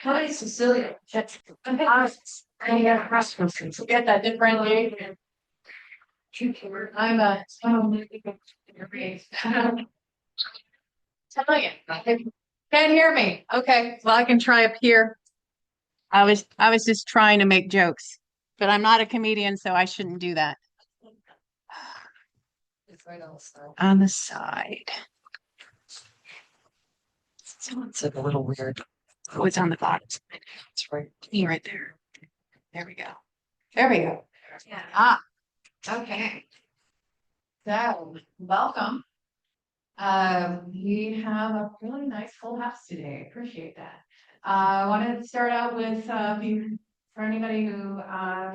Hi, Sicilian. I have references. Get that differentiation. I'm a tell you. Can't hear me. Okay, well I can try up here. I was just trying to make jokes, but I'm not a comedian, so I shouldn't do that. It's right on the side. On the side. So it's like a little weird. Oh, it's on the bottom. It's right. Me right there. There we go. There we go. Ah, okay. So, welcome. We have a really nice full house today. Appreciate that. I want to start out with for anybody who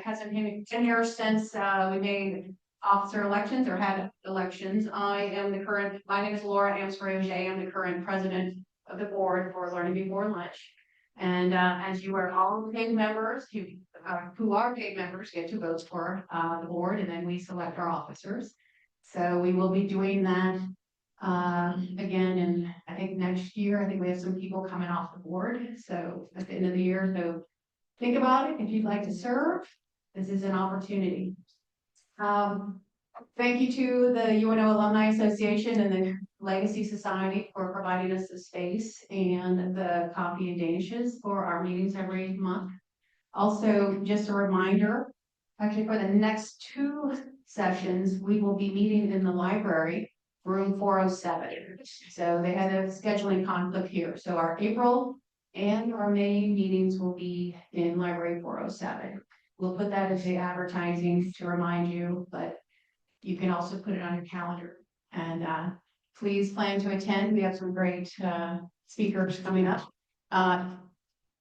hasn't been here since we made officer elections or had elections. My name is Laura Amsbridge. I am the current president of the board for Learning Before Lunch. And as you are all paid members, who are paid members get to vote for the board, and then we select our officers. So we will be doing that again, and I think next year, I think we have some people coming off the board. So at the end of the year, so think about it. If you'd like to serve, this is an opportunity. Um, Thank you to the UNO Alumni Association and the Legacy Society for providing us the space and the coffee and danishes for our meetings every month. Also, just a reminder, actually for the next two sessions, we will be meeting in the library, room 407. So they had a scheduling conflict here. So our April and our May meetings will be in library 407. We'll put that as the advertising to remind you, but you can also put it on your calendar. And please plan to attend. We have some great speakers coming up.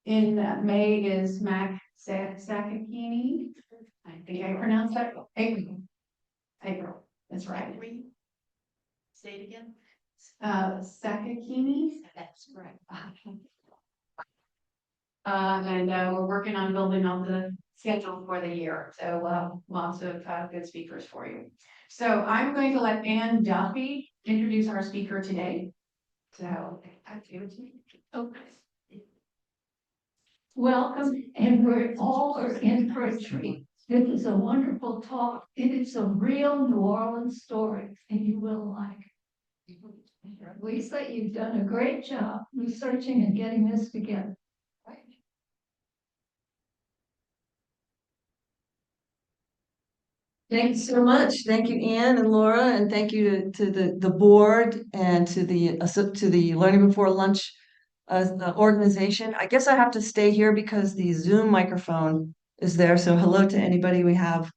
In May is Mac Sakakini. I think I pronounced that. April. April. That's right. Say it again. Sakakini. That's correct. And we're working on building up the schedule for the year. So lots of good speakers for you. So I'm going to let Ann Duffy introduce our speaker today. So I give it to you. Okay. Welcome, and we're all are in for a treat. This is a wonderful talk. It is a real New Orleans story, and you will like it. Lisa, you've done a great job researching and getting this together. Thanks so much. Thank you, Ann and Laura, and thank you to the board and to the Learning Before Lunch the organization. I guess I have to stay here because the Zoom microphone is there. So hello to anybody we have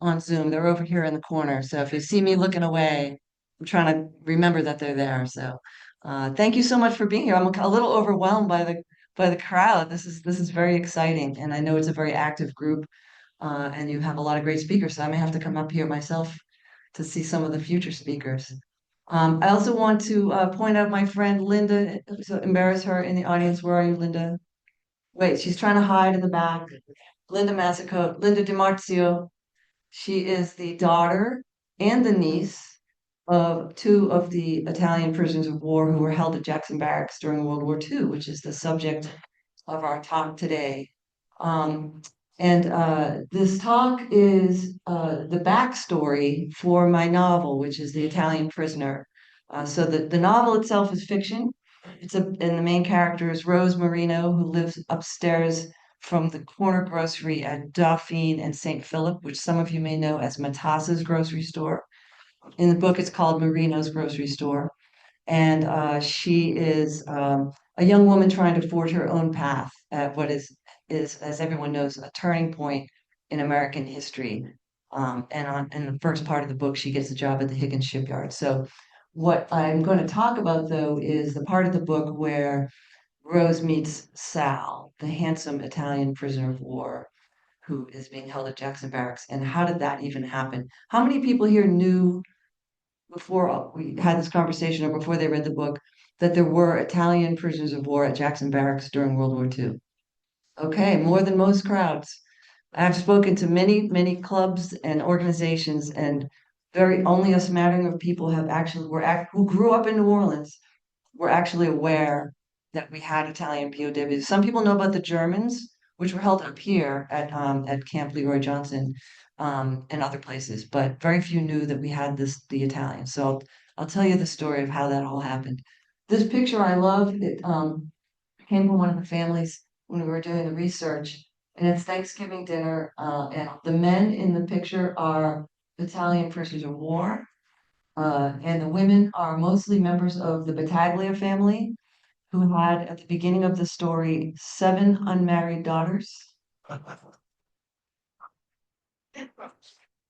on Zoom. They're over here in the corner. So if you see me looking away, I'm trying to remember that they're there. So thank you so much for being here. I'm a little overwhelmed by the crowd. This is very exciting, and I know it's a very active group. And you have a lot of great speakers, so I may have to come up here myself to see some of the future speakers. I also want to point out my friend Linda, so embarrass her in the audience. Where are you, Linda? Wait, she's trying to hide in the back. Linda Massicote, Linda DiMarzio. She is the daughter and the niece of two of the Italian prisoners of war who were held at Jackson Barracks during World War II, which is the subject of our talk today. And this talk is the backstory for my novel, which is The Italian Prisoner. So the novel itself is fiction. And the main character is Rose Marino, who lives upstairs from the corner grocery at Dauphine and St. Philip, which some of you may know as Matassa's grocery store. In the book, it's called Marino's Grocery Store. And she is a young woman trying to forge her own path at what is, as everyone knows, a turning point in American history. In the first part of the book, she gets a job at the Higgins shipyard. So what I'm going to talk about, though, is the part of the book where Rose meets Sal, the handsome Italian prisoner of war who is being held at Jackson Barracks. And how did that even happen? How many people here knew before we had this conversation or before they read the book that there were Italian prisoners of war at Jackson Barracks during World War II? Okay, more than most crowds. I've spoken to many, many clubs and organizations, and very only a smattering of people have actually who grew up in New Orleans were actually aware that we had Italian POWs. Some people know about the Germans, which were held up here at Camp Leroy Johnson and other places, but very few knew that we had the Italians. So I'll tell you the story of how that all happened. This picture I love. It came from one of the families when we were doing the research, and it's Thanksgiving dinner. And the men in the picture are Italian prisoners of war, and the women are mostly members of the Battaglia family, who had at the beginning of the story 7 unmarried daughters.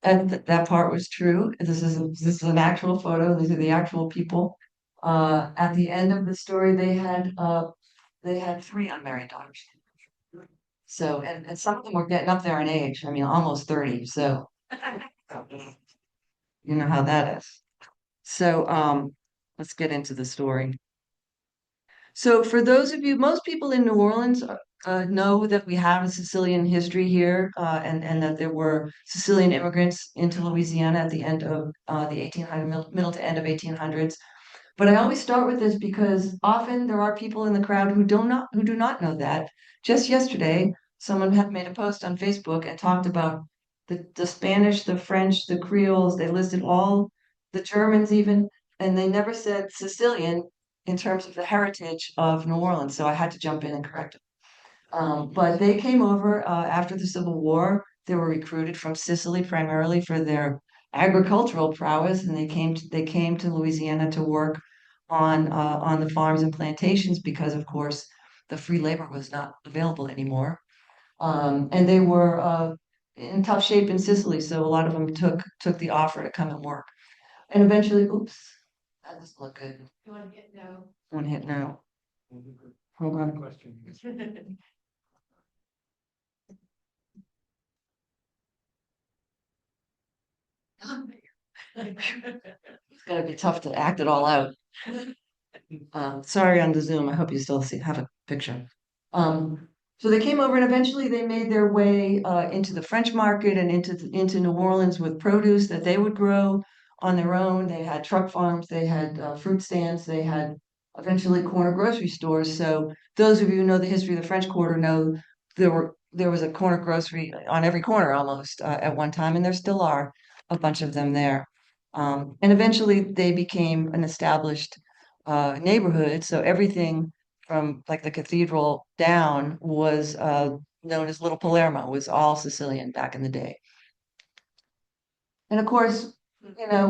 And that part was true. This is an actual photo. These are the actual people. At the end of the story, they had 3 unmarried daughters. So and some of them were getting up there in age. I mean, almost 30. So you know how that is. So let's get into the story. So for those of you, most people in New Orleans know that we have a Sicilian history here, and that there were Sicilian immigrants into Louisiana at the end of the 1800s, middle to end of 1800s. But I always start with this because often there are people in the crowd who do not know that. Just yesterday, someone had made a post on Facebook and talked about the Spanish, the French, the Creoles. They listed all the Germans even, and they never said Sicilian in terms of the heritage of New Orleans. So I had to jump in and correct it. But they came over after the Civil War. They were recruited from Sicily primarily for their agricultural prowess, and they came to Louisiana to work on the farms and plantations because, of course, the free labor was not available anymore. And they were in tough shape in Sicily, so a lot of them took the offer to come and work. And eventually, oops, that doesn't look good. You want to get no? One hit no. Hold on. Question. It's gonna be tough to act it all out. Sorry on the Zoom. I hope you still have a picture. So they came over and eventually they made their way into the French market and into New Orleans with produce that they would grow on their own. They had truck farms, they had fruit stands, they had eventually corner grocery stores. So those of you who know the history of the French Quarter know there was a corner grocery on every corner almost at one time, and there still are a bunch of them there. And eventually they became an established neighborhood. So everything from like the cathedral down was known as Little Palermo, was all Sicilian back in the day. And of course,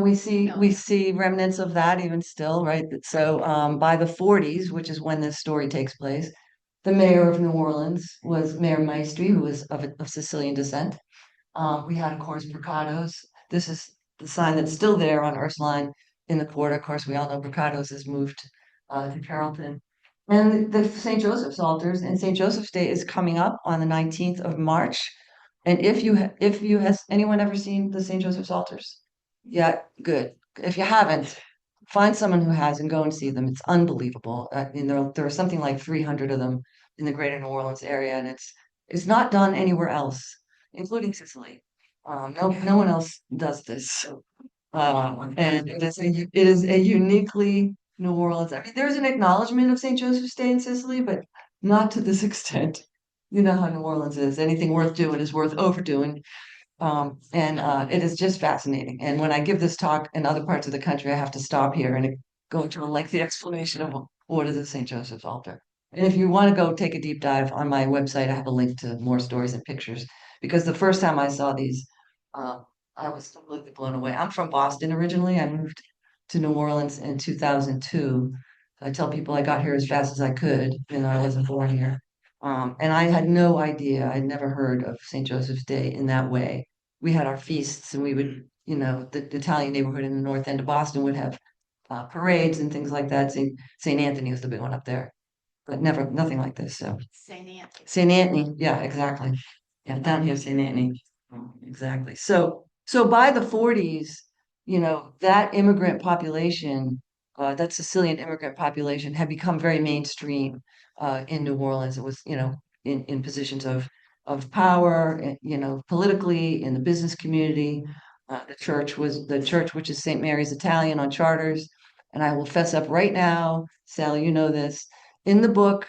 we see remnants of that even still, right? So by the 40s, which is when this story takes place, the mayor of New Orleans was Mayor Maestri, who was of Sicilian descent. We had, of course, Mercados. This is the sign that's still there on Ursuline in the quarter. Of course, we all know Mercados has moved to Carrollton. And the St. Joseph's altars and St. Joseph's Day is coming up on the 19th of March. And has anyone ever seen the St. Joseph's altars? Yeah, good. If you haven't, find someone who has and go and see them. It's unbelievable. I mean, there are something like 300 of them in the greater New Orleans area, and it's not done anywhere else, including Sicily. No one else does this. And it is a uniquely New Orleans. I mean, there's an acknowledgement of St. Joseph's Day in Sicily, but not to this extent. You know how New Orleans is. Anything worth doing is worth overdoing. And it is just fascinating. And when I give this talk in other parts of the country, I have to stop here and go into a lengthy explanation of what is a St. Joseph's altar. And if you want to go take a deep dive on my website, I have a link to more stories and pictures. Because the first time I saw these, I was completely blown away. I'm from Boston originally. I moved to New Orleans in 2002. I tell people I got here as fast as I could, I wasn't born here. And I had no idea. I'd never heard of St. Joseph's Day in that way. We had our feasts, and we would, the Italian neighborhood in the north end of Boston would have parades and things like that. St. Anthony was the big one up there, but nothing like this. So Saint Anthony. St. Anthony, yeah, exactly. Yeah, down here, St. Anthony, exactly. So by the 40s, that immigrant population, that Sicilian immigrant population had become very mainstream in New Orleans. It was, in positions of power, politically, in the business community. The church, which is St. Mary's Italian on charters. And I will fess up right now, Sally, you know this, In the book,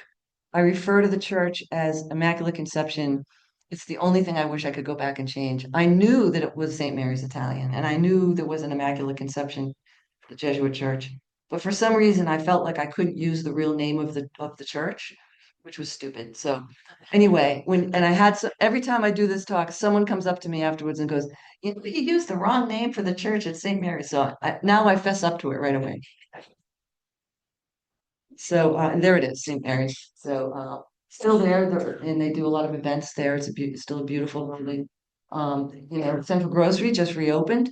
I refer to the church as Immaculate Conception. It's the only thing I wish I could go back and change. I knew that it was St. Mary's Italian, and I knew there was an Immaculate Conception, the Jesuit church. But for some reason, I felt like I couldn't use the real name of the church, which was stupid. So anyway, every time I do this talk, someone comes up to me afterwards and goes, you used the wrong name for the church at St. Mary's. So now I fess up to it right away. So and there it is, St. Mary's. So still there, and they do a lot of events there. It's still a beautiful building. Central Grocery just reopened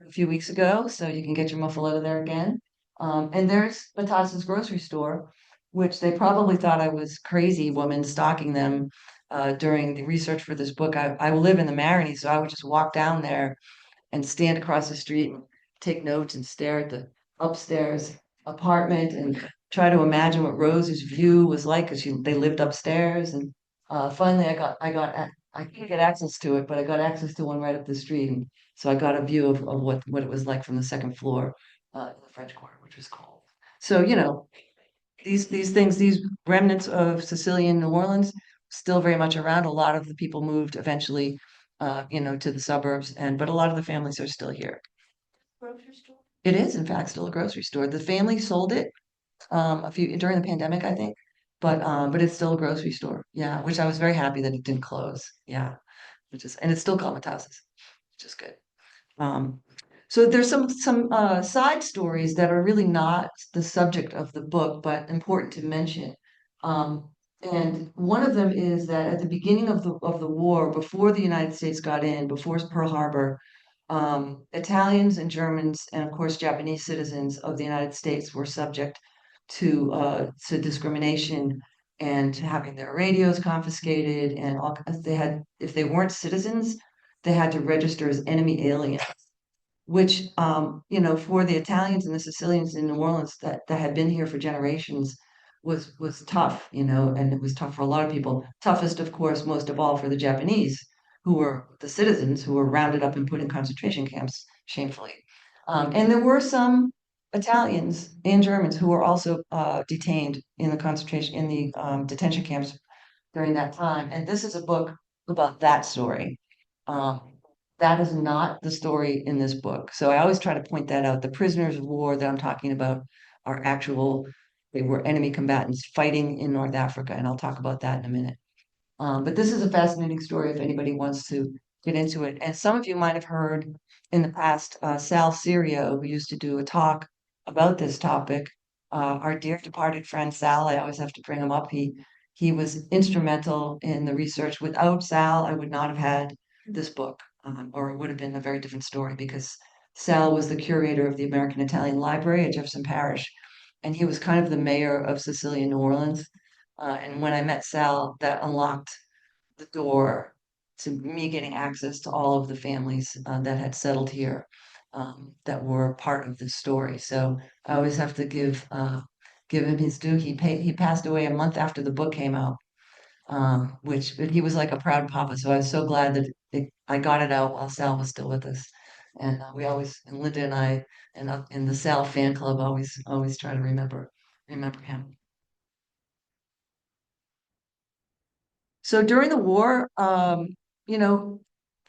a few weeks ago, so you can get your muffaletta there again. And there's Matassa's grocery store, which they probably thought I was crazy woman stalking them during the research for this book. I live in the Marigny, so I would just walk down there and stand across the street and take notes and stare at the upstairs apartment and try to imagine what Rose's view was like because they lived upstairs. And finally, I couldn't get access to it, but I got access to one right up the street, and so I got a view of what it was like from the second floor in the French Quarter, which was cool. So these things, these remnants of Sicilian New Orleans, still very much around. A lot of the people moved eventually, to the suburbs, but a lot of the families are still here. Grocery store? It is, in fact, still a grocery store. The family sold it a few during the pandemic, I think, but it's still a grocery store. Yeah, which I was very happy that it didn't close. Yeah, and it's still called Matas's, which is good. Um, so there's some side stories that are really not the subject of the book, but important to mention. Um, and one of them is that at the beginning of the war, before the United States got in, before Pearl Harbor, Italians and Germans, and of course Japanese citizens of the United States were subject to discrimination and to having their radios confiscated, and if they weren't citizens, they had to register as enemy aliens, which for the Italians and the Sicilians in New Orleans that had been here for generations was tough, and it was tough for a lot of people. Toughest, of course, most of all for the Japanese, who were the citizens who were rounded up and put in concentration camps shamefully. And there were some Italians and Germans who were also detained in the detention camps during that time. And this is a book about that story. Um, that is not the story in this book. So I always try to point that out. The prisoners of war that I'm talking about are they were enemy combatants fighting in North Africa, and I'll talk about that in a minute. But this is a fascinating story if anybody wants to get into it. And some of you might have heard in the past Sal Serio, who used to do a talk about this topic. Our dear departed friend Sal, I always have to bring him up. He was instrumental in the research. Without Sal, I would not have had this book, or it would have been a very different story because Sal was the curator of the American Italian Library at Jefferson Parish, and he was kind of the mayor of Sicilian New Orleans. And when I met Sal, that unlocked the door to me getting access to all of the families that had settled here that were part of this story. So I always have to give him his due. He passed away a month after the book came out, which but he was like a proud papa. So I was so glad that I got it out while Sal was still with us. And and Linda and I, and the Sal fan club always try to remember him. So during the war, you know,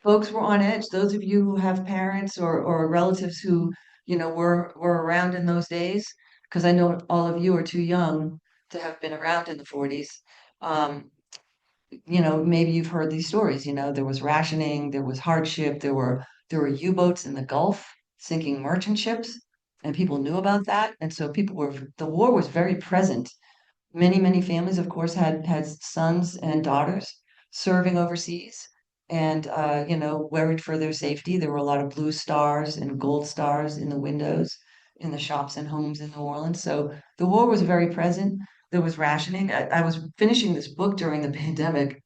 folks were on edge. Those of you who have parents or relatives who, were around in those days, because I know all of you are too young to have been around in the 40s. Um, maybe you've heard these stories. There was rationing, there was hardship, there were U-boats in the Gulf sinking merchant ships, and people knew about that. And so the war was very present. Many families, of course, had sons and daughters serving overseas, and worried for their safety. There were a lot of blue stars and gold stars in the windows in the shops and homes in New Orleans. So the war was very present. There was rationing. I was finishing this book during the pandemic,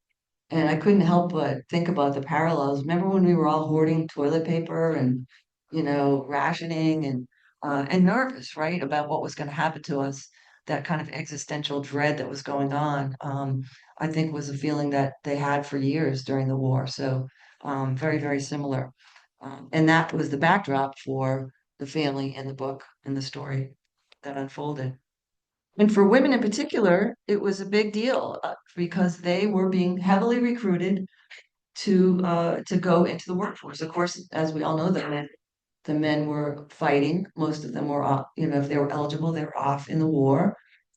and I couldn't help but think about the parallels. Remember when we were all hoarding toilet paper and, rationing and nervous, right, about what was going to happen to us? That kind of existential dread that was going on, I think was a feeling that they had for years during the war. So very, very similar. And that was the backdrop for the family in the book and the story that unfolded. And for women in particular, it was a big deal because they were being heavily recruited to go into the workforce. Of course, as we all know, the men were fighting. Most of them were off, if they were eligible, they were off in the war.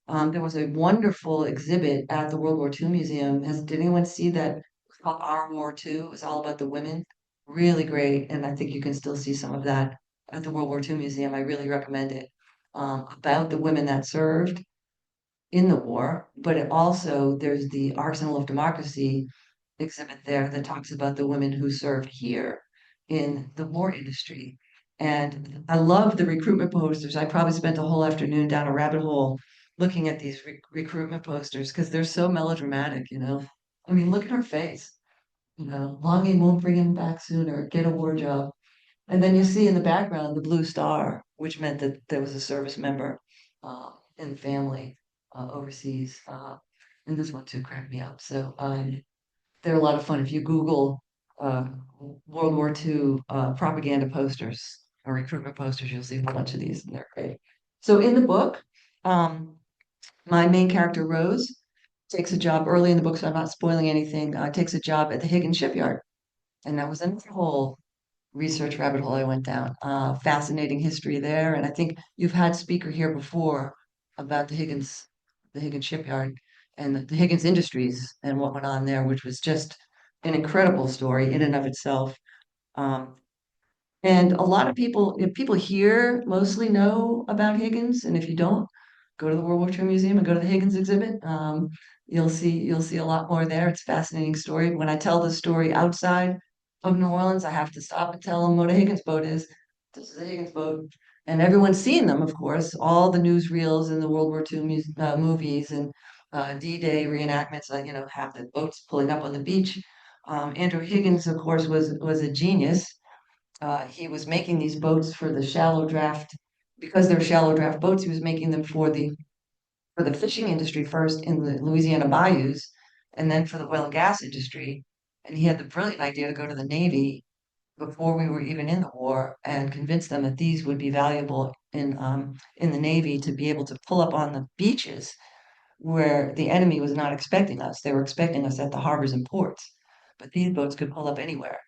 There was a wonderful exhibit at the World War II Museum. Did anyone see that? It's called Our War II. It was all about the women. Really great. And I think you can still see some of that at the World War II Museum. I really recommend it. About the women that served in the war, but it also, there's the Arsenal of Democracy exhibit there that talks about the women who served here in the war industry. And I love the recruitment posters. I probably spent a whole afternoon down a rabbit hole looking at these recruitment posters because they're so melodramatic. I mean, look at her face. Longing won't bring him back sooner. Get a war job. And then you see in the background the blue star, which meant that there was a service member in the family overseas. And this one too cracked me up. So they're a lot of fun. If you Google uh, World War II propaganda posters or recruitment posters, you'll see a bunch of these, and they're great. So in the book, um, my main character, Rose, takes a job early in the book, so I'm not spoiling anything, takes a job at the Higgins shipyard. And that was another whole research rabbit hole I went down. Fascinating history there. And I think you've had speaker here before about the Higgins shipyard and the Higgins Industries and what went on there, which was just an incredible story in and of itself. Um, and a lot of people, if people here mostly know about Higgins, and if you don't, go to the World War II Museum and go to the Higgins exhibit. You'll see a lot more there. It's a fascinating story. When I tell the story outside of New Orleans, I have to stop and tell them what a Higgins boat is. This is a Higgins boat, and everyone's seen them, of course. All the newsreels in the World War II movies and D-Day reenactments. Have the boats pulling up on the beach. Andrew Higgins, of course, was a genius. He was making these boats for the shallow draft, because they're shallow draft boats. He was making them for the fishing industry first in the Louisiana bayous, and then for the oil and gas industry. And he had the brilliant idea to go to the Navy before we were even in the war and convince them that these would be valuable in the Navy to be able to pull up on the beaches where the enemy was not expecting us. They were expecting us at the harbors and ports, but these boats could pull up anywhere.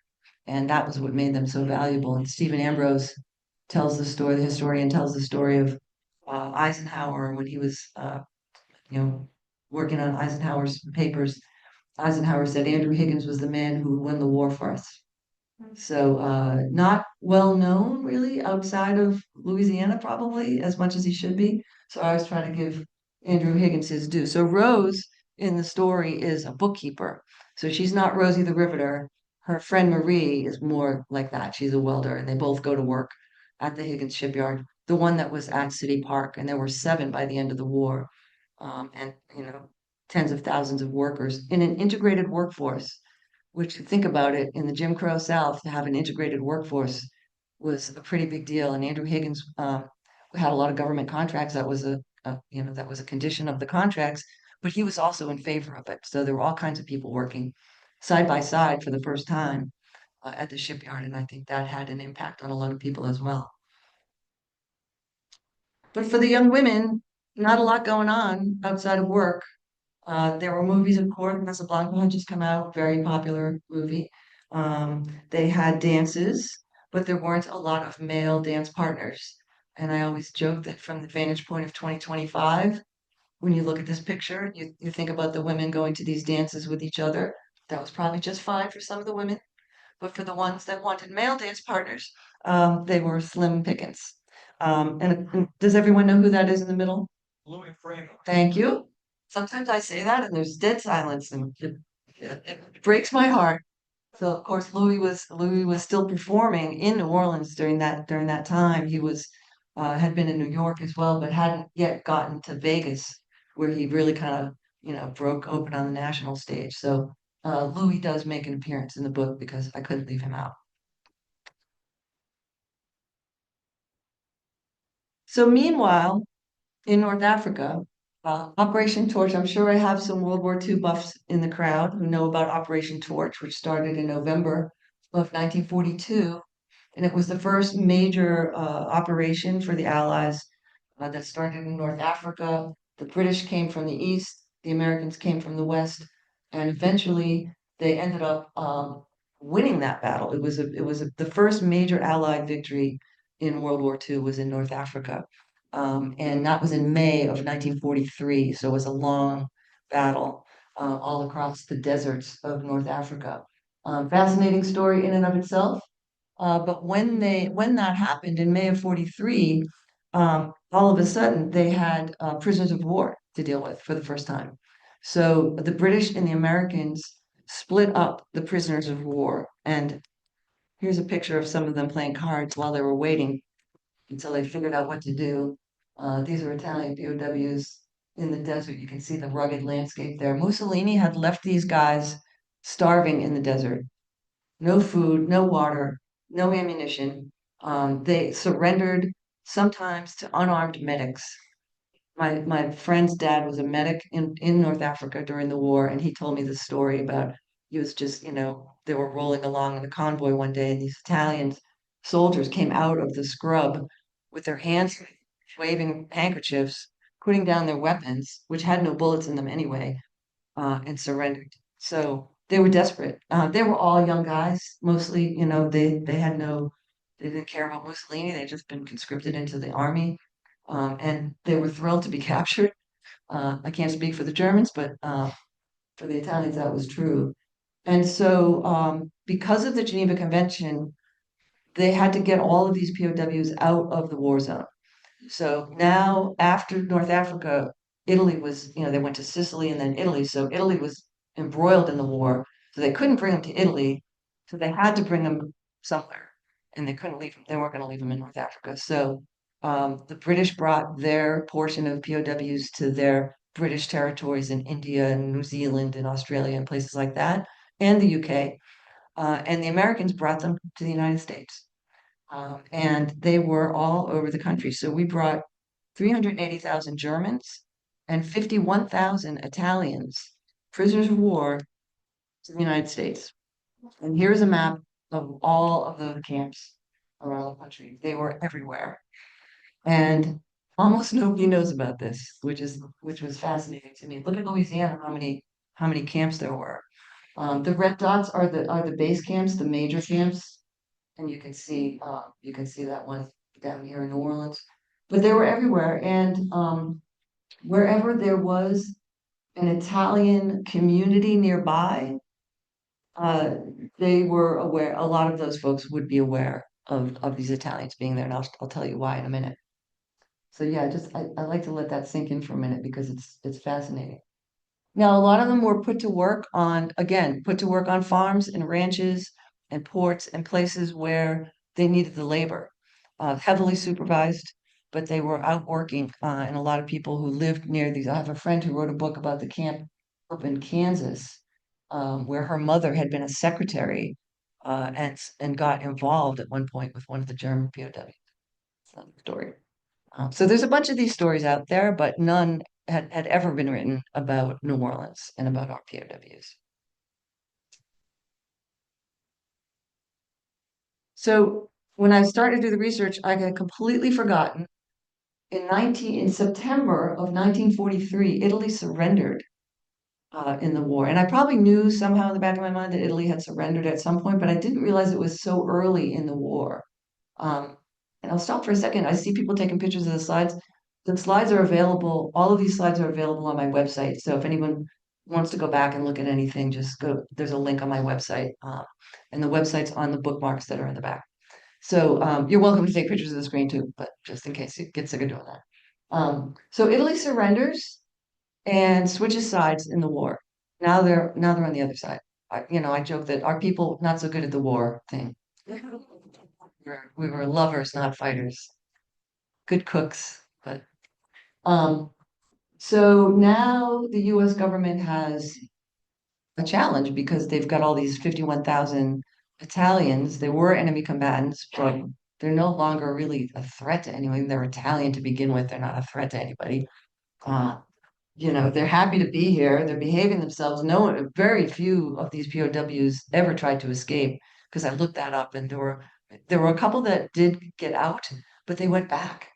And that was what made them so valuable. And Stephen Ambrose tells the story, the historian tells the story of Eisenhower when he was, you know, working on Eisenhower's papers. Eisenhower said Andrew Higgins was the man who would win the war for us. So not well known really outside of Louisiana, probably as much as he should be. So I was trying to give Andrew Higgins his due. So Rose in the story is a bookkeeper. So she's not Rosie the Riveter. Her friend Marie is more like that. She's a welder, and they both go to work at the Higgins shipyard, the one that was at City Park, and there were 7 by the end of the war, and tens of thousands of workers in an integrated workforce, which, think about it, in the Jim Crow South, to have an integrated workforce was a pretty big deal. And Andrew Higgins had a lot of government contracts. That was a condition of the contracts, but he was also in favor of it. So there were all kinds of people working side by side for the first time at the shipyard, and I think that had an impact on a lot of people as well. But for the young women, not a lot going on outside of work. There were movies, of course. Casablanca had just come out, very popular movie. They had dances, but there weren't a lot of male dance partners. And I always joke that from the vantage point of 2025, when you look at this picture, you think about the women going to these dances with each other. That was probably just fine for some of the women, but for the ones that wanted male dance partners, they were slim pickings. And does everyone know who that is in the middle? Thank you. Sometimes I say that and there's dead silence, and it breaks my heart. So of course Louis was still performing in New Orleans during that time. He was had been in New York as well, but hadn't yet gotten to Vegas, where he really kind of broke open on the national stage. So Louis does make an appearance in the book because I couldn't leave him out. So meanwhile, in North Africa, Operation Torch. I'm sure I have some World War II buffs in the crowd who know about Operation Torch, which started in November of 1942. And it was the first major operation for the Allies that started in North Africa. The British came from the east, the Americans came from the west, and eventually they ended up winning that battle. The first major Allied victory in World War II was in North Africa. And that was in May of 1943. So it was a long battle all across the deserts of North Africa. Fascinating story in and of itself. But when that happened in May of 43, all of a sudden they had prisoners of war to deal with for the first time. So the British and the Americans split up the prisoners of war. And here's a picture of some of them playing cards while they were waiting until they figured out what to do. These are Italian POWs in the desert. You can see the rugged landscape there. Mussolini had left these guys starving in the desert. No food, no water, no ammunition. They surrendered sometimes to unarmed medics. My friend's dad was a medic in North Africa during the war, and he told me the story about he was just, they were rolling along in a convoy one day, and these Italian soldiers came out of the scrub with their hands waving handkerchiefs, putting down their weapons, which had no bullets in them anyway, and surrendered. So they were desperate. They were all young guys, mostly. They didn't care about Mussolini. They'd just been conscripted into the army, and they were thrilled to be captured. I can't speak for the Germans, but for the Italians, that was true. And so, because of the Geneva Convention, they had to get all of these POWs out of the war zone. So now, after North Africa, Italy was, they went to Sicily and then Italy. So Italy was embroiled in the war. So they couldn't bring them to Italy. So they had to bring them somewhere. And they couldn't leave them. They weren't going to leave them in North Africa. So the British brought their portion of POWs to their British territories in India and New Zealand and Australia and places like that, and the UK. And the Americans brought them to the United States. And they were all over the country. So we brought 380,000 Germans and 51,000 Italians, prisoners of war, to the United States. And here's a map of all of the camps around the country. They were everywhere. And almost nobody knows about this, which was fascinating to me. Look at Louisiana, how many camps there were. The red dots are the base camps, the major camps, and you can see that one down here in New Orleans. But they were everywhere, and wherever there was an Italian community nearby, uh, they were aware. A lot of those folks would be aware of these Italians being there, and I'll tell you why in a minute. So yeah, I like to let that sink in for a minute because it's fascinating. Now, a lot of them were put to work on farms and ranches and ports and places where they needed the labor, heavily supervised, but they were out working. And a lot of people who lived near these. I have a friend who wrote a book about the camp up in Kansas, where her mother had been a secretary, and got involved at one point with one of the German POWs. That's another story. So there's a bunch of these stories out there, but none had ever been written about New Orleans and about our POWs. So when I started to do the research, I had completely forgotten. In September of 1943, Italy surrendered in the war. And I probably knew somehow in the back of my mind that Italy had surrendered at some point, but I didn't realize it was so early in the war. Um, and I'll stop for a second. I see people taking pictures of the slides. The slides are available. All of these slides are available on my website. So if anyone wants to go back and look at anything, just go. There's a link on my website, and the website's on the bookmarks that are in the back. So you're welcome to take pictures of the screen too, but just in case you get sick of doing that. So Italy surrenders and switches sides in the war. Now they're on the other side. I joke that our people not so good at the war thing. We were lovers, not fighters. Good cooks, but so now the U.S. government has a challenge because they've got all these 51,000 Italians. They were enemy combatants, but they're no longer really a threat to anyone. They're Italian to begin with. They're not a threat to anybody. Uh, they're happy to be here. They're behaving themselves. Very few of these POWs ever tried to escape because I looked that up, and there were a couple that did get out, but they went back.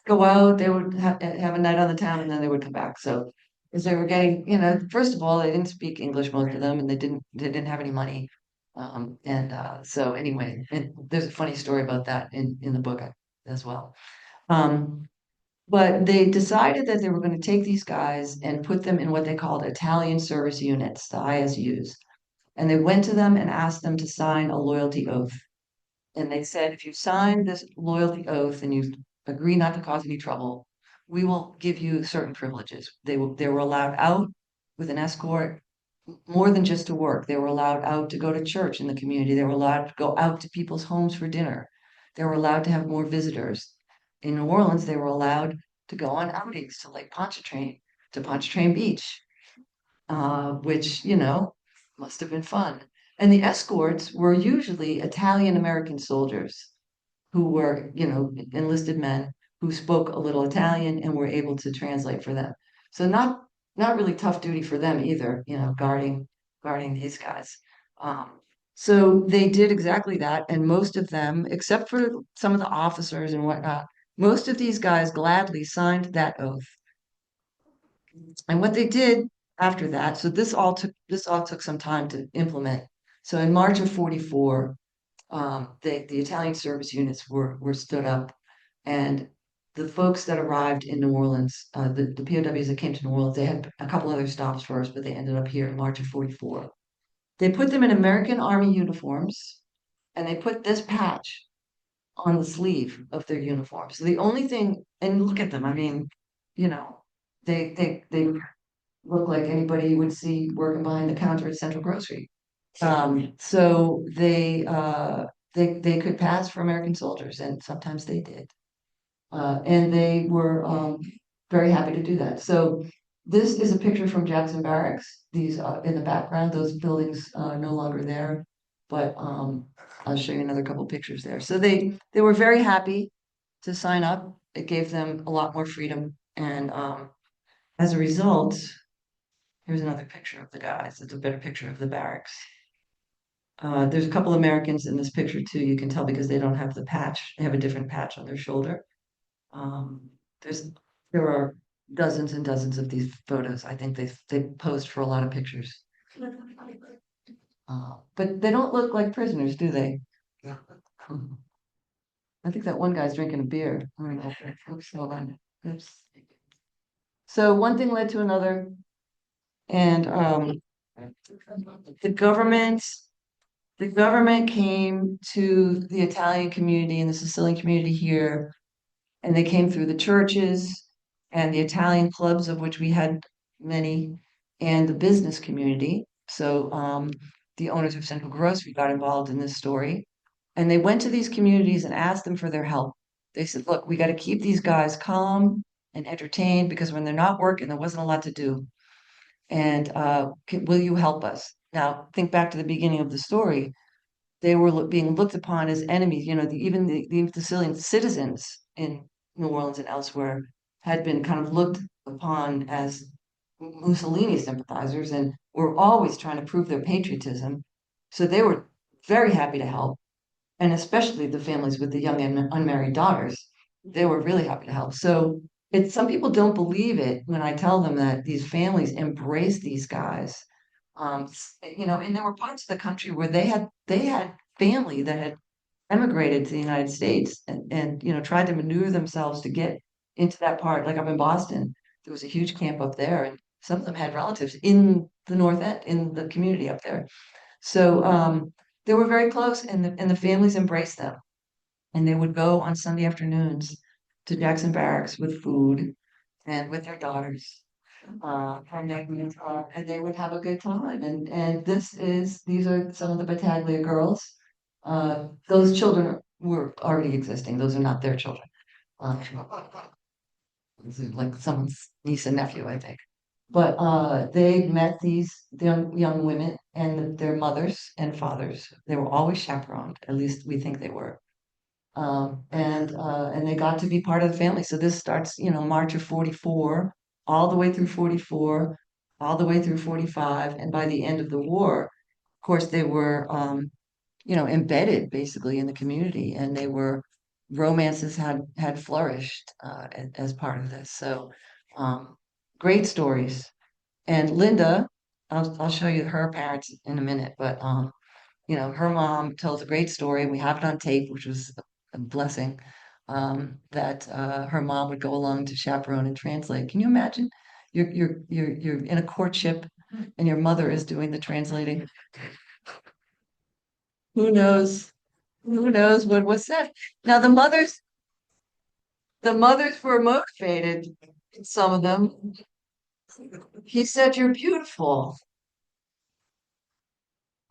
go out, they would have a night on the town, and then they would come back. So, because they were getting, first of all, they didn't speak English, most of them, and they didn't have any money. So anyway, there's a funny story about that in the book as well. Um, but they decided that they were going to take these guys and put them in what they called Italian service units, the ISUs. And they went to them and asked them to sign a loyalty oath. And they said, if you sign this loyalty oath and you agree not to cause any trouble, we will give you certain privileges. They were allowed out with an escort, more than just to work. They were allowed out to go to church in the community. They were allowed to go out to people's homes for dinner. They were allowed to have more visitors. In New Orleans, they were allowed to go on outings to Lake Pontchartrain, to Pontchartrain Beach, which, must have been fun. And the escorts were usually Italian American soldiers who were, enlisted men who spoke a little Italian and were able to translate for them. So not really tough duty for them either, guarding these guys. So they did exactly that, and most of them, except for some of the officers and whatnot, most of these guys gladly signed that oath. And what they did after that, so this all took some time to implement. So in March of 44, the Italian service units were stood up, and the folks that arrived in New Orleans, the POWs that came to New Orleans, they had a couple other stops first, but they ended up here in March of 44. They put them in American Army uniforms, and they put this patch on the sleeve of their uniform. So the only thing, and look at them, I mean, you know, they look like anybody you would see working behind the counter at Central Grocery. So they could pass for American soldiers, and sometimes they did. And they were very happy to do that. So this is a picture from Jackson Barracks. These in the background, those buildings are no longer there, but I'll show you another couple pictures there. So they were very happy to sign up. It gave them a lot more freedom, and as a result, here's another picture of the guys. It's a better picture of the barracks. There's a couple Americans in this picture too. You can tell because they don't have the patch. They have a different patch on their shoulder. Um, there's there are dozens and dozens of these photos. I think they posed for a lot of pictures. But they don't look like prisoners, do they? Yeah. I think that one guy's drinking a beer. I don't know. Oops, hold on. Oops. So one thing led to another, and the government the government came to the Italian community and the Sicilian community here, and they came through the churches and the Italian clubs, of which we had many, and the business community. So the owners of Central Grocery got involved in this story, and they went to these communities and asked them for their help. They said, "Look, we got to keep these guys calm and entertained because when they're not working, there wasn't a lot to do. And will you help us?" Now, think back to the beginning of the story. They were being looked upon as enemies. Even the Sicilian citizens in New Orleans and elsewhere had been kind of looked upon as Mussolini sympathizers and were always trying to prove their patriotism. So they were very happy to help, and especially the families with the young and unmarried daughters. They were really happy to help. So some people don't believe it when I tell them that these families embrace these guys. And there were parts of the country where they had family that had emigrated to the United States and tried to maneuver themselves to get into that part. Like up in Boston, there was a huge camp up there, and some of them had relatives in the North End, in the community up there. So they were very close, and the families embraced them. And they would go on Sunday afternoons to Jackson Barracks with food and with their daughters. And they would have a good time. And these are some of the Battaglia girls. Those children were already existing. Those are not their children. Uh, this is like someone's niece and nephew, I think. But they met these young women and their mothers and fathers. They were always chaperoned. At least we think they were. And they got to be part of the family. So this starts, March of 44, all the way through 44, all the way through 45, and by the end of the war, of course, they were embedded basically in the community, and they were romances had flourished as part of this. So great stories. And Linda, I'll show you her parents in a minute, but her mom tells a great story. We have it on tape, which was a blessing. That her mom would go along to chaperone and translate. Can you imagine? You're in a courtship, and your mother is doing the translating. Who knows? Who knows what was said? Now the mothers were motivated. Some of them. He said, "You're beautiful."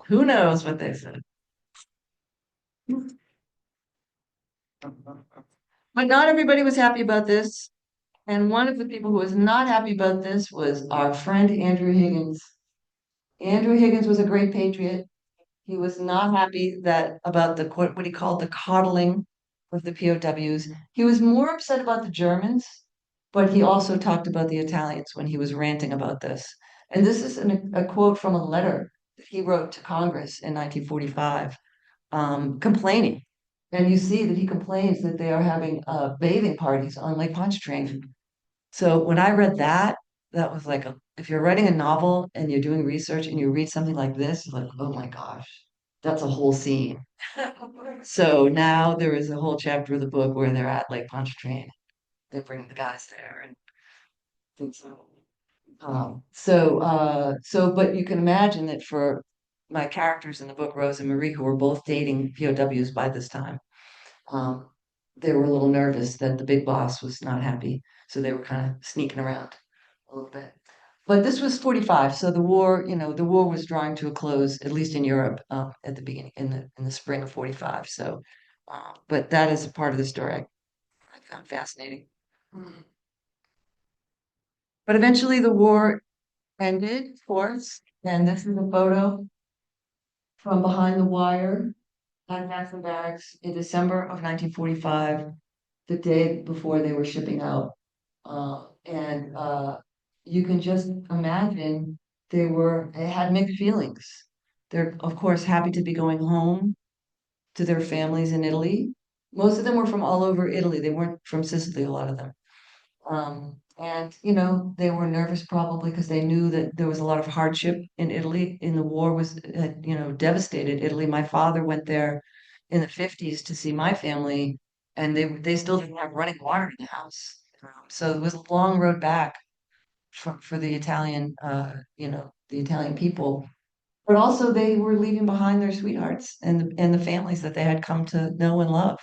Who knows what they said? But not everybody was happy about this. And one of the people who was not happy about this was our friend Andrew Higgins. Andrew Higgins was a great patriot. He was not happy that about what he called the coddling of the POWs. He was more upset about the Germans, but he also talked about the Italians when he was ranting about this. And this is a quote from a letter that he wrote to Congress in 1945, complaining. And you see that he complains that they are having bathing parties on Lake Pontchartrain. So when I read that, that was like if you're writing a novel and you're doing research and you read something like this, you're like, oh my gosh, that's a whole scene. So now there is a whole chapter of the book where they're at Lake Pontchartrain. They bring the guys there and things so. But you can imagine that for my characters in the book, Rose and Marie, who were both dating POWs by this time, um, they were a little nervous that the big boss was not happy. So they were kind of sneaking around a little bit. But this was 45, so the war was drawing to a close, at least in Europe, at the beginning, in the spring of 45. So, but that is a part of the story I found fascinating. But eventually the war ended, of course, and this is a photo from behind the wire at Jackson Barracks in December of 1945, the day before they were shipping out. And you can just imagine they had mixed feelings. They're, of course, happy to be going home to their families in Italy. Most of them were from all over Italy. They weren't from Sicily, a lot of them. And they were nervous probably because they knew that there was a lot of hardship in Italy. In the war had, devastated Italy. My father went there in the 50s to see my family, and they still didn't have running water in the house. So it was a long road back for the the Italian people. But also they were leaving behind their sweethearts and the families that they had come to know and love.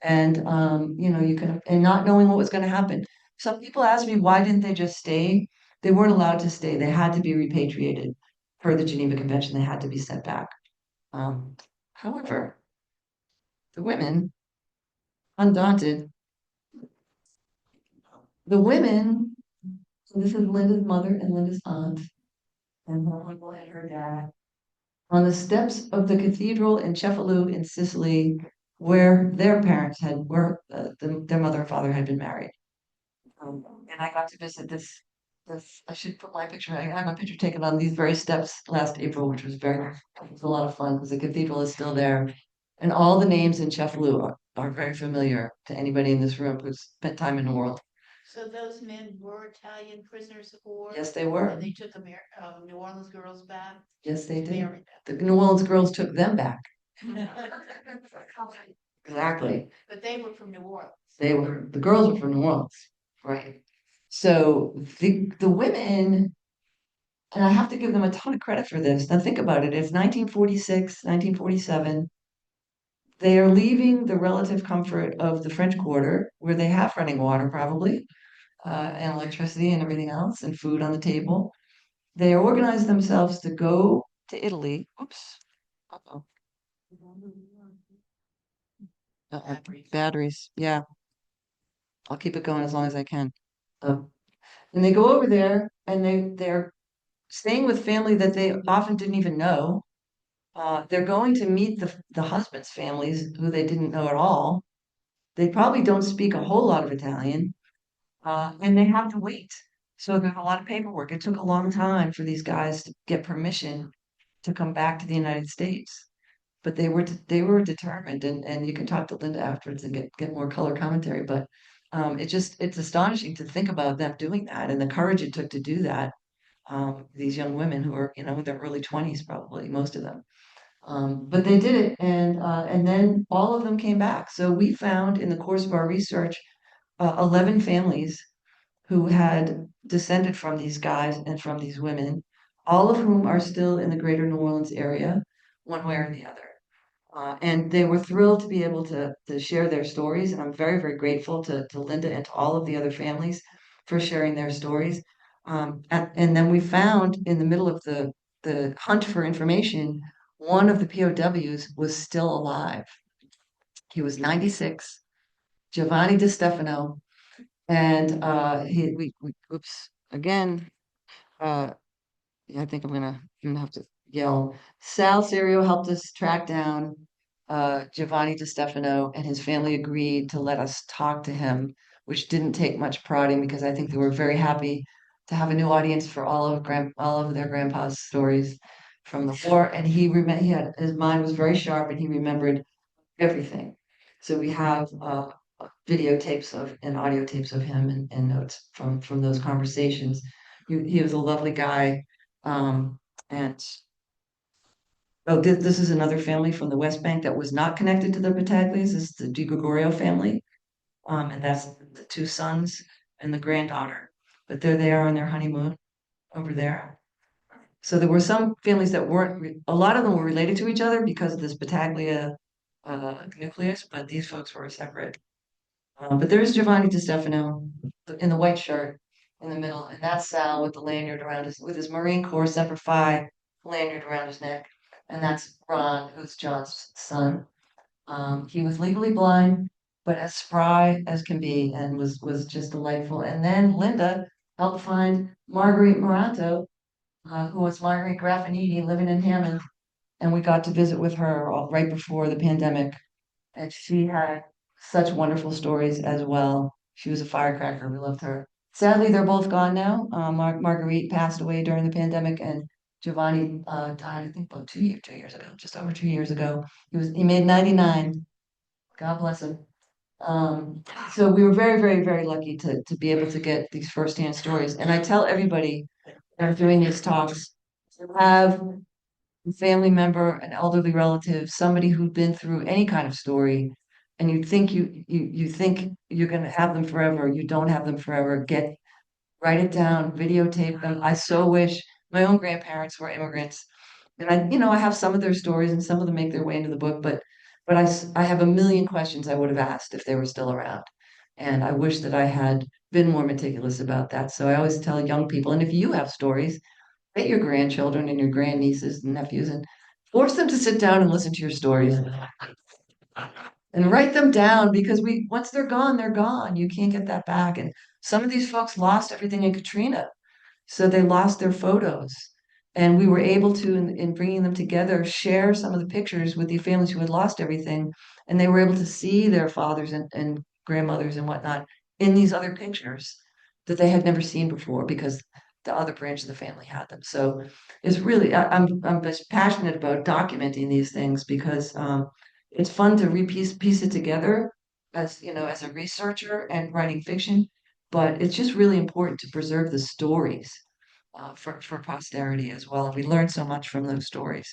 And and not knowing what was going to happen. Some people ask me why didn't they just stay? They weren't allowed to stay. They had to be repatriated per the Geneva Convention. They had to be sent back. However, the women, undaunted, the women, so this is Linda's mother and Linda's aunt, and her uncle and her dad, on the steps of the cathedral in Cefalù in Sicily, where their parents their mother and father had been married. And I got to visit this. I should put my picture. I got my picture taken on these very steps last April, which was it was a lot of fun because the cathedral is still there, and all the names in Cefalù are very familiar to anybody in this room who's spent time in the world. So those men were Italian prisoners of war? Yes, they were. And they took New Orleans girls back? Yes, they did. Married The New Orleans girls took them back. them. Exactly. But they were from New Orleans. The girls were from New Orleans, right? So the women, and I have to give them a ton of credit for this. Now think about it. It's 1946, 1947. They are leaving the relative comfort of the French Quarter, where they have running water probably, and electricity and everything else, and food on the table. They organize themselves to go to Italy. Oops. Uh-oh. Batteries. Yeah. I'll keep it going as long as I can. And they go over there and they're staying with family that they often didn't even know. They're going to meet the husband's families who they didn't know at all. They probably don't speak a whole lot of Italian, and they have to wait. So there's a lot of paperwork. It took a long time for these guys to get permission to come back to the United States. but they were determined, and you can talk to Linda afterwards and get more color commentary. But it's astonishing to think about them doing that and the courage it took to do that. These young women who are, in their early 20s, probably most of them. But they did it, and then all of them came back. So we found in the course of our research 11 families who had descended from these guys and from these women, all of whom are still in the greater New Orleans area, one way or the other. And they were thrilled to be able to share their stories. And I'm very, very grateful to Linda and to all of the other families for sharing their stories. And then we found in the middle of the hunt for information, one of the POWs was still alive. He was 96, Giovanni DiStefano, and oops, again, uh, I think I'm gonna have to yell. Sal Serio helped us track down Giovanni DiStefano, and his family agreed to let us talk to him, which didn't take much prodding because I think they were very happy to have a new audience for all of their grandpa's stories from the war. And he had his mind was very sharp, and he remembered everything. So we have videotapes of and audio tapes of him and notes from those conversations. He was a lovely guy. And oh, this is another family from the West Bank that was not connected to the Battaglias. This is the Di Gregorio family. And that's the two sons and the granddaughter. But there they are on their honeymoon over there. So there were some families that a lot of them were related to each other because of this Battaglia nucleus, but these folks were separate. But there's Giovanni DiStefano in the white shirt in the middle, and that's Sal with the lanyard around with his Marine Corps Semper Fi lanyard around his neck, and that's Ron, who's John's son. He was legally blind, but as spry as can be, and was just delightful. And then Linda helped find Marguerite Moranto, who was Marguerite Graffiniti living in Hammond, and we got to visit with her right before the pandemic, and she had such wonderful stories as well. She was a firecracker. We loved her. Sadly, they're both gone now. Marguerite passed away during the pandemic, and Giovanni died, I think, about 2 years ago, just over 2 years ago. He made 99. God bless him. So we were very, very, very lucky to be able to get these firsthand stories. And I tell everybody that are doing these talks to have a family member, an elderly relative, somebody who'd been through any kind of story, and you think you're going to have them forever. You don't have them forever. Write it down, videotape them. I so wish my own grandparents were immigrants, and I have some of their stories, and some of them make their way into the book, but I have a million questions I would have asked if they were still around, and I wish that I had been more meticulous about that. So I always tell young people, and if you have stories, get your grandchildren and your grandnieces and nephews and force them to sit down and listen to your stories and write them down, because once they're gone, they're gone. You can't get that back. And some of these folks lost everything in Katrina, so they lost their photos. And we were able to, in bringing them together, share some of the pictures with the families who had lost everything. And they were able to see their fathers and grandmothers and whatnot in these other pictures that they had never seen before because the other branch of the family had them. So it's really, I'm just passionate about documenting these things because it's fun to piece it together as a researcher and writing fiction, but it's just really important to preserve the stories for posterity as well. And we learn so much from those stories.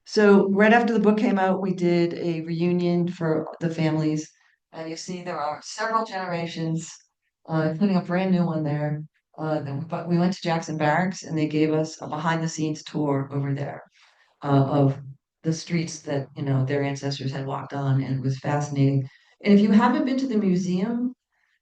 So right after the book came out, we did a reunion for the families, and you see there are several generations, including a brand new one there. But we went to Jackson Barracks, and they gave us a behind-the-scenes tour over there of the streets that their ancestors had walked on, and it was fascinating. And if you haven't been to the museum,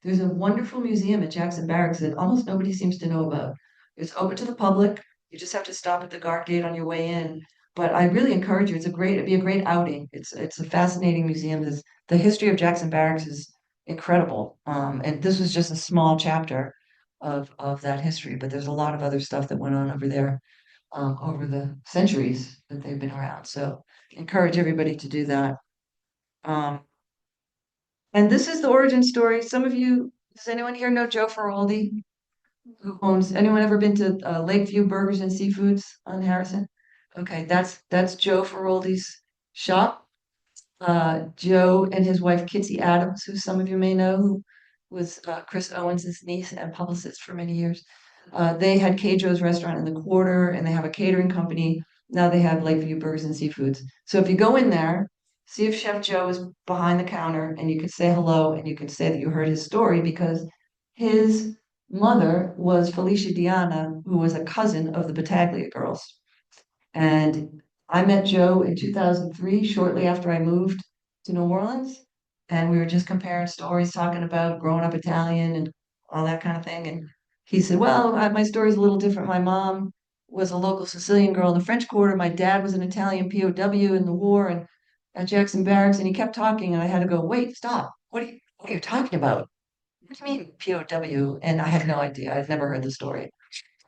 there's a wonderful museum at Jackson Barracks that almost nobody seems to know about. It's open to the public. You just have to stop at the guard gate on your way in. But I really encourage you. It'd be a great outing. It's a fascinating museum. The history of Jackson Barracks is incredible. And this was just a small chapter of that history, but there's a lot of other stuff that went on over there over the centuries that they've been around. So encourage everybody to do that. And this is the origin story. Does anyone here know Joe Feroldi? Anyone ever been to Lakeview Burgers and Seafoods on Harrison? Okay, that's Joe Feroldi's shop. Joe and his wife Kitsy Adams, who some of you may know, who was Chris Owens' niece and publicist for many years. They had Joe's restaurant in the quarter, and they have a catering company. Now they have Lakeview Burgers and Seafoods. So if you go in there, see if Chef Joe is behind the counter, and you can say hello, and you can say that you heard his story because his mother was Felicia Diana, who was a cousin of the Battaglia girls. And I met Joe in 2003, shortly after I moved to New Orleans. And we were just comparing stories, talking about growing up Italian and all that kind of thing. And he said, well, my story's a little different. My mom was a local Sicilian girl in the French Quarter. My dad was an Italian POW in the war and at Jackson Barracks. And he kept talking, and I had to go, wait, stop. What are you talking about? What do you mean POW? And I had no idea. I'd never heard the story.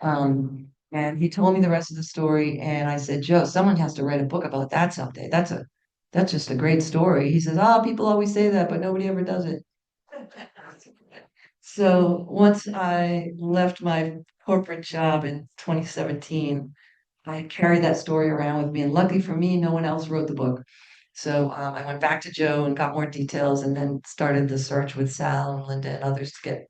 And he told me the rest of the story, and I said, Joe, someone has to write a book about that someday. That's just a great story. He says, oh, people always say that, but nobody ever does it. So once I left my corporate job in 2017, I carried that story around with me, and luckily for me, no one else wrote the book. So I went back to Joe and got more details, and then started the search with Sal and Linda and others to get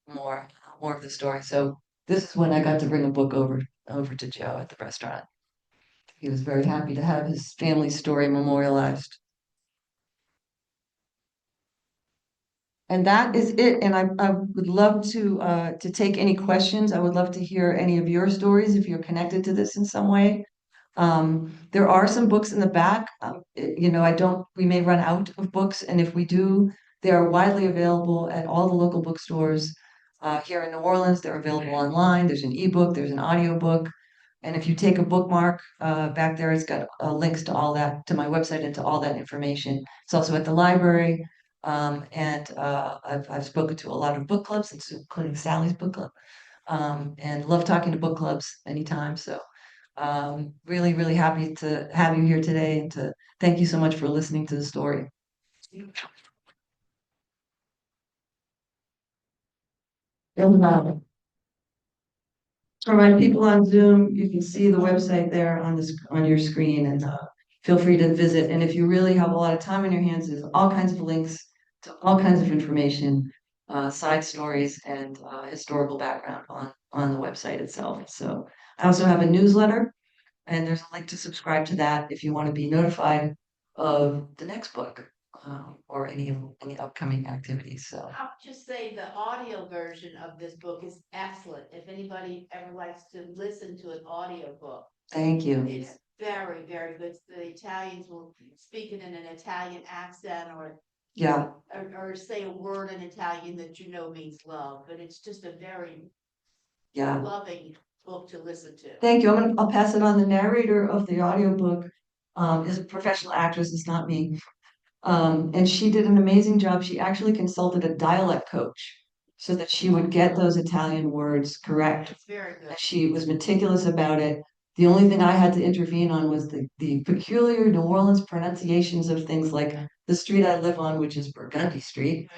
more of the story. So this is when I got to bring a book over to Joe at the restaurant. He was very happy to have his family story memorialized. And that is it. And I would love to take any questions. I would love to hear any of your stories if you're connected to this in some way. There are some books in the back. We may run out of books, and if we do, they are widely available at all the local bookstores. Here in New Orleans, they're available online. There's an ebook, there's an audiobook. And if you take a bookmark, back there, it's got links to all that, to my website and to all that information. It's also at the library. I've spoken to a lot of book clubs, including Sally's book club, and love talking to book clubs anytime. So really, really happy to have you here today and to thank you so much for listening to the story. And, for my people on Zoom, you can see the website there on your screen, and feel free to visit. And if you really have a lot of time on your hands, there's all kinds of links to all kinds of information, side stories, and historical background on the website itself. So I also have a newsletter, and there's a link to subscribe to that if you want to be notified of the next book, or any upcoming activities. So I'll just say the audio version of this book is excellent. If anybody ever likes to listen to an audio book, thank you. it's very, very good. The Italians will speak it in an Italian accent Yeah, or say a word in Italian that you know means love, but it's just a very yeah. loving book to listen to. Thank you. I'll pass it on. The narrator of the audiobook is a professional actress. It's not me. And she did an amazing job. She actually consulted a dialect coach so that she would get those Italian words correct. It's very good. She was meticulous about it. The only thing I had to intervene on was the peculiar New Orleans pronunciations of things like the street I live on, which is Burgundy Street,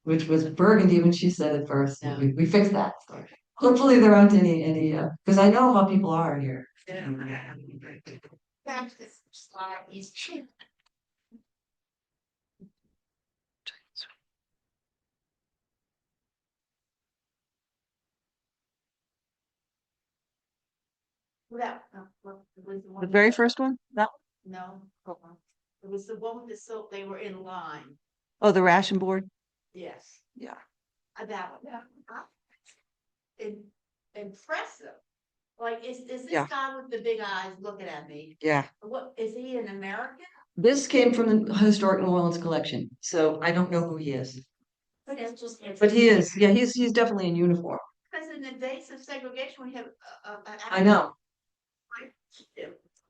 which was Burgundy when she said it first. Yeah. We fixed that. Hopefully there aren't any because I know how people are here. Perhaps this slide is cheap. The very first one? That No. It was the one with the silk, they were in line. Oh, the ration board? Yes. Yeah. That one. Impressive. Like, is this Yeah. guy with the big eyes looking at me? Yeah. What, is he an American? This came from the Historic New Orleans collection, so I don't know who he is. But it's just. But he is. Yeah, he's definitely in uniform. Because in the days of segregation, we have an I know.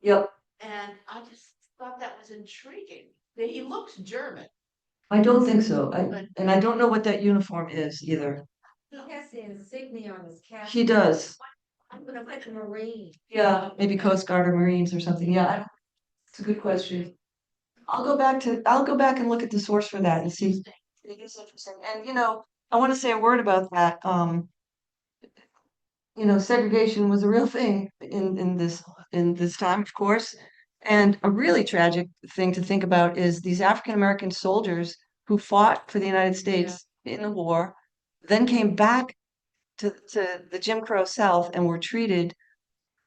Yep. And I just thought that was intriguing. That he looks German. I don't think so. And I don't know what that uniform is either. He has the insignia on his cap. He does. I'm gonna put the Marine. Yeah, maybe Coast Guard or Marines or something. Yeah, it's a good question. I'll go back and look at the source for that and see. It is interesting. And I want to say a word about that. Segregation was a real thing in this in this time, of course. And a really tragic thing to think about is these African American soldiers who fought for the United States in the war, then came back to the Jim Crow South and were treated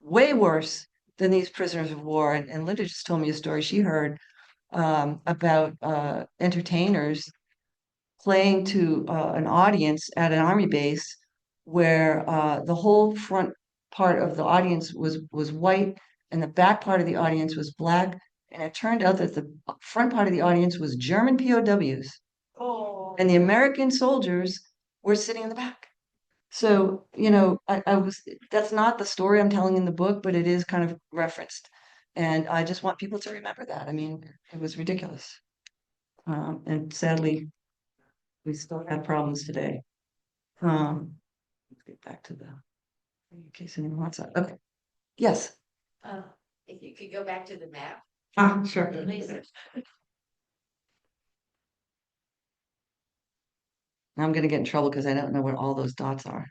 way worse than these prisoners of war. And Linda just told me a story she heard about entertainers playing to an audience at an army base where the whole front part of the audience was white and the back part of the audience was black. And it turned out that the front part of the audience was German POWs. Oh. And the American soldiers were sitting in the back. So, that's not the story I'm telling in the book, but it is kind of referenced. And I just want people to remember that. I mean, it was ridiculous. And sadly, we still have problems today. Let's get back to in case anyone wants that. Okay. Yes. If you could go back to the map. Sure. Please. Now I'm gonna get in trouble because I don't know what all those dots are.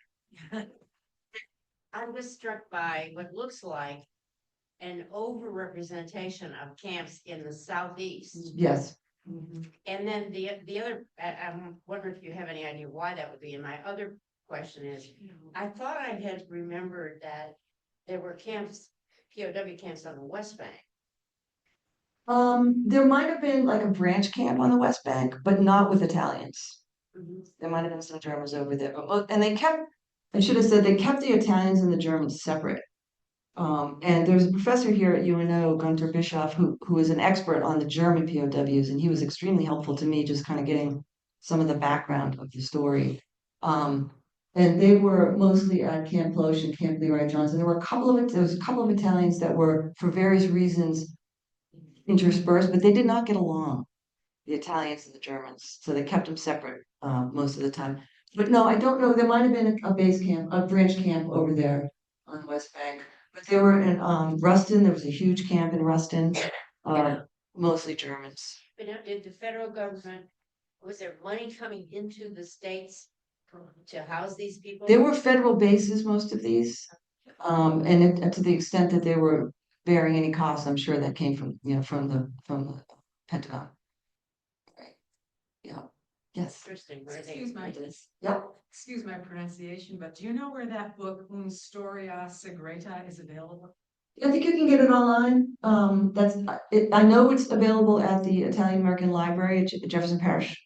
I was struck by what looks like an overrepresentation of camps in the southeast. Yes. And then the other, I'm wondering if you have any idea why that would be. And my other question is, I thought I had remembered that there were camps, POW camps on the West Bank. There might have been like a branch camp on the West Bank, but not with Italians. There might have been some Germans over there, and I should have said they kept the Italians and the Germans separate. And there's a professor here at UNO, Gunter Bischoff, who is an expert on the German POWs, and he was extremely helpful to me, just kind of getting some of the background of the story. And they were mostly at Camp Loesch and Camp Leroy Johnson. There was a couple of Italians that were, for various reasons, interspersed, but they did not get along, the Italians and the Germans, so they kept them separate most of the time. But no, I don't know. There might have been a base camp, a branch camp over there on the West Bank. But they were in Ruston. There was a huge camp in Ruston, mostly Germans. But now, did the federal government, was there money coming into the states to house these people? There were federal bases, most of these, and to the extent that they were bearing any costs, I'm sure that came from the Pentagon. Right. Yeah. Yes. Interesting. Where they Excuse my, Yep. excuse my pronunciation, but do you know where that book, Un Storia Segreta, is available? I think you can get it online. I know it's available at the Italian American Library at Jefferson Parish.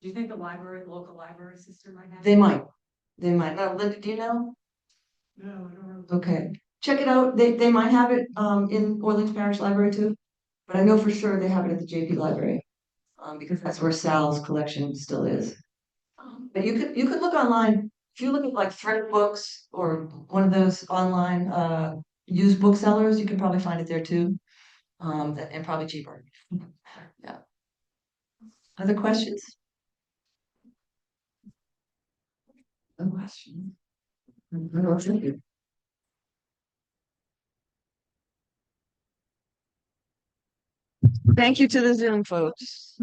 Do you think the local library system might have? They might. Now, Linda, do you know? No, I don't know. Okay. Check it out. They might have it in Orleans Parish Library too. But I know for sure they have it at the JP Library. Because that's where Sal's collection still is. But you could look online. If you look at like Thread Books or one of those online used booksellers, you can probably find it there too. And probably cheaper. Yeah. Other questions? No questions. Thank you. Thank you to the Zoom folks.